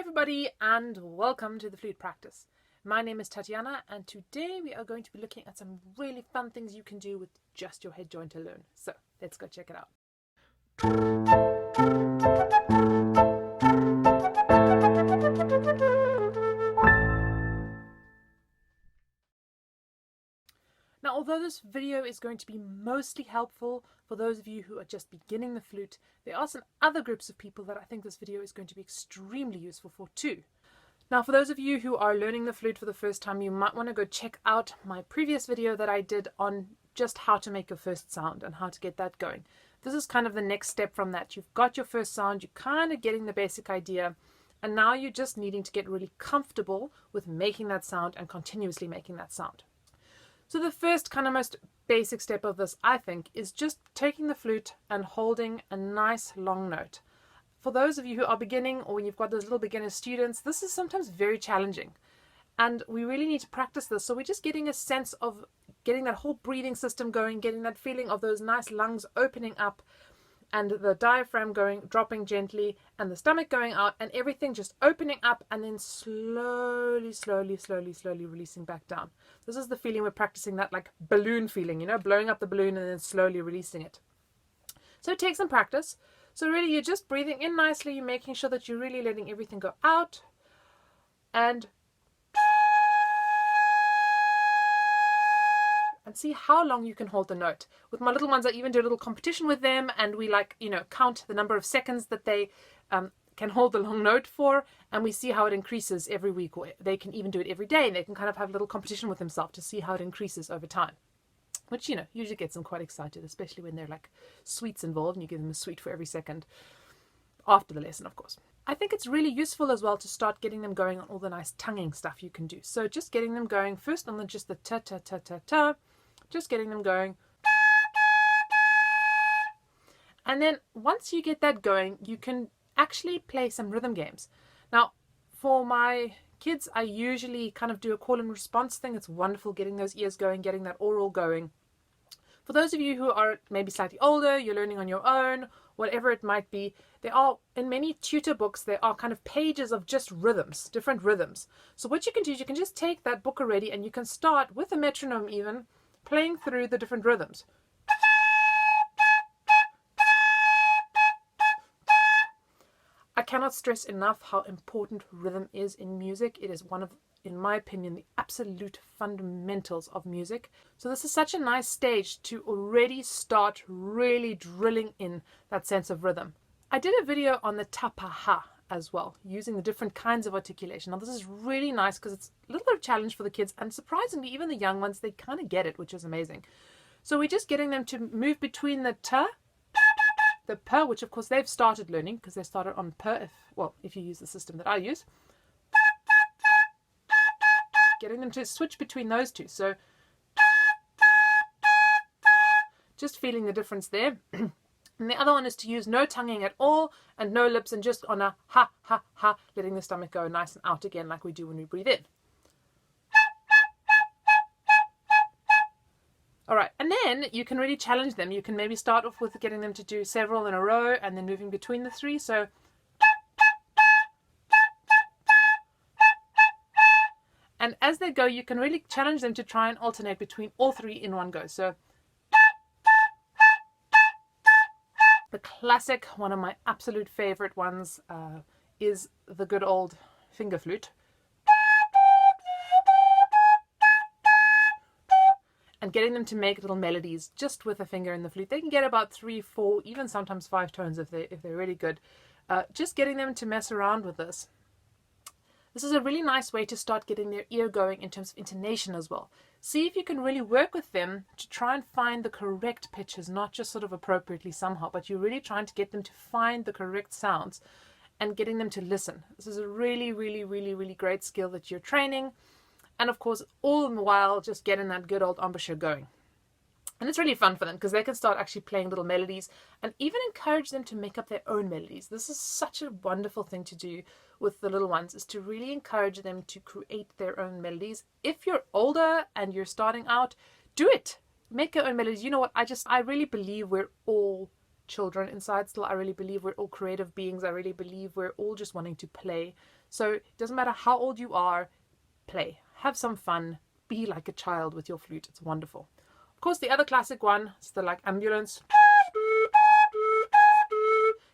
everybody and welcome to the Flute Practice. My name is Tatiana and today we are going to be looking at some really fun things you can do with just your head joint alone. So let's go check it out. Now, although this video is going to be mostly helpful for those of you who are just beginning the flute, there are some other groups of people that I think this video is going to be extremely useful for too. Now, for those of you who are learning the flute for the first time, you might want to go check out my previous video that I did on just how to make your first sound and how to get that going. This is kind of the next step from that. You've got your first sound, you're kind of getting the basic idea, and now you're just needing to get really comfortable with making that sound and continuously making that sound. So the first kind of most basic step of this, I think, is just taking the flute and holding a nice long note. For those of you who are beginning or you've got those little beginner students, this is sometimes very challenging. And we really need to practice this. So we're just getting a sense of getting that whole breathing system going, getting that feeling of those nice lungs opening up and the diaphragm dropping gently and the stomach going out and everything just opening up and then slowly releasing back down. This is the feeling we're practicing, that like balloon feeling, you know, blowing up the balloon and then slowly releasing it. So it takes some practice. So really you're just breathing in nicely, you're making sure that you're really letting everything go out and see how long you can hold the note. With my little ones, I even do a little competition with them and we count the number of seconds that they can hold the long note for, and we see how it increases every week, or they can even do it every day and they can kind of have a little competition with themselves to see how it increases over time, which usually gets them quite excited, especially when there are like sweets involved and you give them a sweet for every second after the lesson, of course. I think it's really useful as well to start getting them going on all the nice tonguing stuff you can do. So just getting them going first on just the ta ta ta ta ta, just getting them going. And then once you get that going, you can actually play some rhythm games. Now, for my kids, I usually kind of do a call and response thing. It's wonderful getting those ears going, getting that oral going. For those of you who are maybe slightly older, you're learning on your own, whatever it might be, there are, in many tutor books, there are kind of pages of just rhythms, different rhythms. So what you can do is you can just take that book already and you can start with a metronome even, playing through the different rhythms. I cannot stress enough how important rhythm is in music. It is one of, in my opinion, the absolute fundamentals of music. So this is such a nice stage to already start really drilling in that sense of rhythm. I did a video on the tapaha as well, using the different kinds of articulation. Now this is really nice because it's a little bit of a challenge for the kids, and surprisingly even the young ones, they kind of get it, which is amazing. So we're just getting them to move between the ta, the pa, which of course they've started learning because they started on pa, if you use the system that I use. Getting them to switch between those two. So just feeling the difference there. And the other one is to use no tonguing at all and no lips and just on a ha, ha, ha, letting the stomach go nice and out again like we do when we breathe in. All right, and then you can really challenge them. You can maybe start off with getting them to do several in a row and then moving between the three. So and as they go, you can really challenge them to try and alternate between all three in one go. So the classic, one of my absolute favorite ones, is the good old finger flute. And getting them to make little melodies just with a finger in the flute. They can get about 3, 4, even sometimes 5 tones if they're really good. Just getting them to mess around with this. This is a really nice way to start getting their ear going in terms of intonation as well. See if you can really work with them to try and find the correct pitches, not just sort of appropriately somehow, but you're really trying to get them to find the correct sounds and getting them to listen. This is a really great skill that you're training. And of course, all the while, just getting that good old embouchure going. And it's really fun for them because they can start actually playing little melodies and even encourage them to make up their own melodies. This is such a wonderful thing to do with the little ones, is to really encourage them to create their own melodies. If you're older and you're starting out, do it. Make your own melodies. You know what? I really believe we're all children inside still. I really believe we're all creative beings. I really believe we're all just wanting to play. So it doesn't matter how old you are, play. Have some fun. Be like a child with your flute. It's wonderful. Of course, the other classic one is the like ambulance,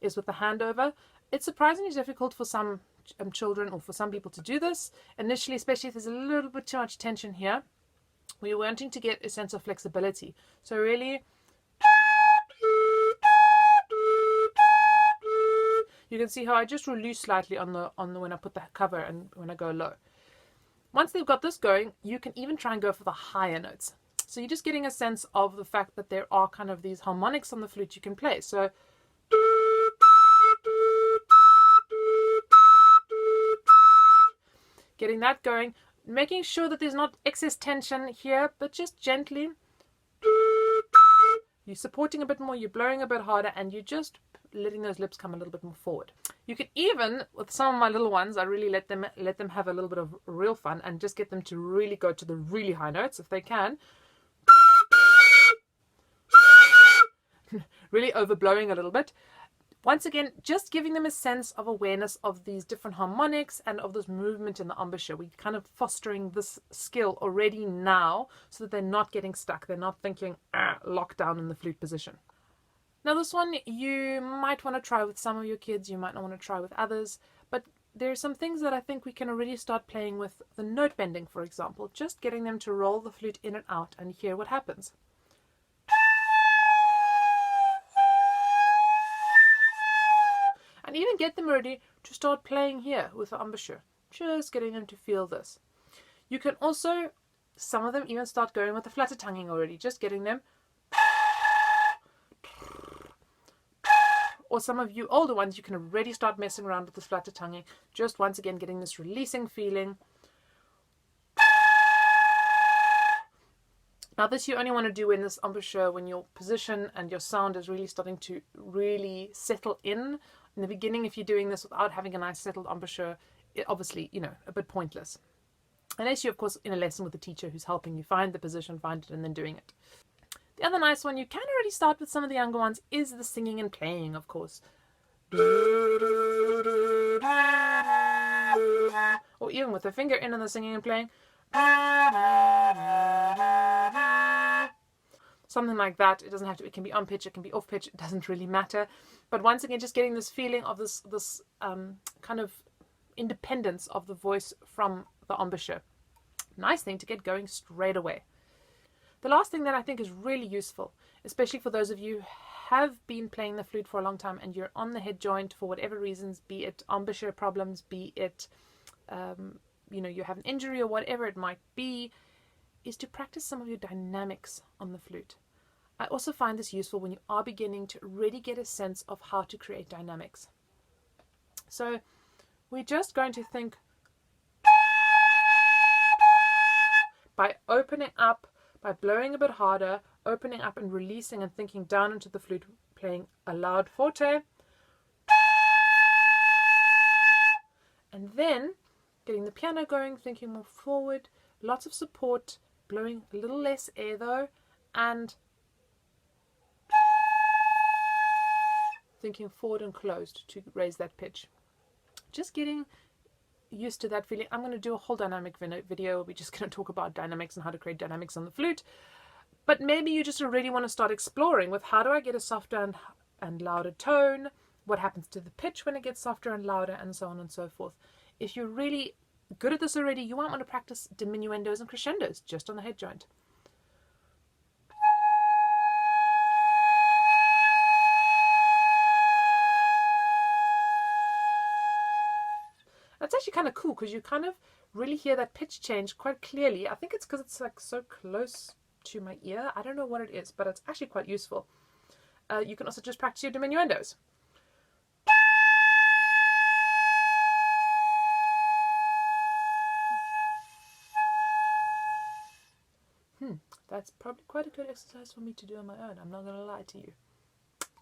is with the hand over. It's surprisingly difficult for some children or for some people to do this initially, especially if there's a little bit too much tension here. We're wanting to get a sense of flexibility. So really, you can see how I just release slightly on the when I put the cover and when I go low. Once they've got this going, you can even try and go for the higher notes. So you're just getting a sense of the fact that there are kind of these harmonics on the flute you can play. So getting that going, making sure that there's not excess tension here, but just gently. You're supporting a bit more, you're blowing a bit harder, and you're just letting those lips come a little bit more forward. You can even, with some of my little ones, I really let them have a little bit of real fun and just get them to really go to the really high notes if they can. Really overblowing a little bit. Once again, just giving them a sense of awareness of these different harmonics and of this movement in the embouchure. We're kind of fostering this skill already now so that they're not getting stuck. They're not thinking, locked down in the flute position. Now this one you might want to try with some of your kids, you might not want to try with others, but there are some things that I think we can already start playing with. The note bending, for example, just getting them to roll the flute in and out and hear what happens. And even get them ready to start playing here with the embouchure. Just getting them to feel this. You can also, some of them even start going with the flutter tonguing already. Just getting them. Or some of you older ones, you can already start messing around with this flutter tonguing. Just once again getting this releasing feeling. Now this you only want to do in this embouchure when your position and your sound is really starting to really settle in. In the beginning, if you're doing this without having a nice settled embouchure, it obviously, a bit pointless. Unless you're, of course, in a lesson with a teacher who's helping you find the position, find it, and then doing it. The other nice one, you can already start with some of the younger ones, is the singing and playing, of course. Or even with the finger in and the singing and playing. Something like that. It doesn't have to, it can be on pitch, it can be off pitch, it doesn't really matter. But once again, just getting this feeling of this kind of independence of the voice from the embouchure. Nice thing to get going straight away. The last thing that I think is really useful, especially for those of you who have been playing the flute for a long time and you're on the head joint for whatever reasons, be it embouchure problems, be it you have an injury or whatever it might be, is to practice some of your dynamics on the flute. I also find this useful when you are beginning to really get a sense of how to create dynamics. So we're just going to think by opening up, by blowing a bit harder, opening up and releasing and thinking down into the flute, playing a loud forte, and then getting the piano going, thinking more forward, lots of support, blowing a little less air though, and thinking forward and closed to raise that pitch. Just getting used to that feeling. I'm going to do a whole dynamic video. We're just going to talk about dynamics and how to create dynamics on the flute. But maybe you just already want to start exploring with how do I get a softer and louder tone? What happens to the pitch when it gets softer and louder, and so on and so forth. If you're really good at this already, you might want to practice diminuendos and crescendos just on the head joint. That's actually kind of cool because you kind of really hear that pitch change quite clearly. I think it's because it's like so close to my ear. I don't know what it is, but it's actually quite useful. You can also just practice your diminuendos. That's probably quite a good exercise for me to do on my own. I'm not going to lie to you.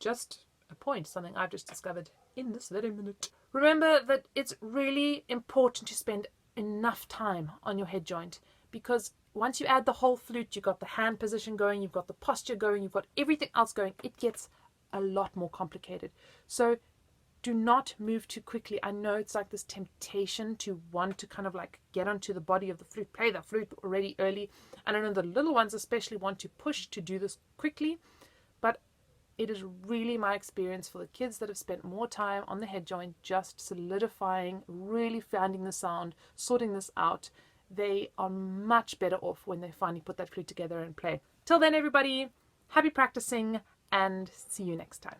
Just a point, something I've just discovered in this very minute. Remember that it's really important to spend enough time on your head joint, because once you add the whole flute, you've got the hand position going, you've got the posture going, you've got everything else going. It gets a lot more complicated. So do not move too quickly. I know it's like this temptation to want to kind of like get onto the body of the flute, play the flute already early. And I know the little ones especially want to push to do this quickly, but it is really my experience for the kids that have spent more time on the head joint, just solidifying, really finding the sound, sorting this out. They are much better off when they finally put that flute together and play. Till then, everybody, happy practicing and see you next time.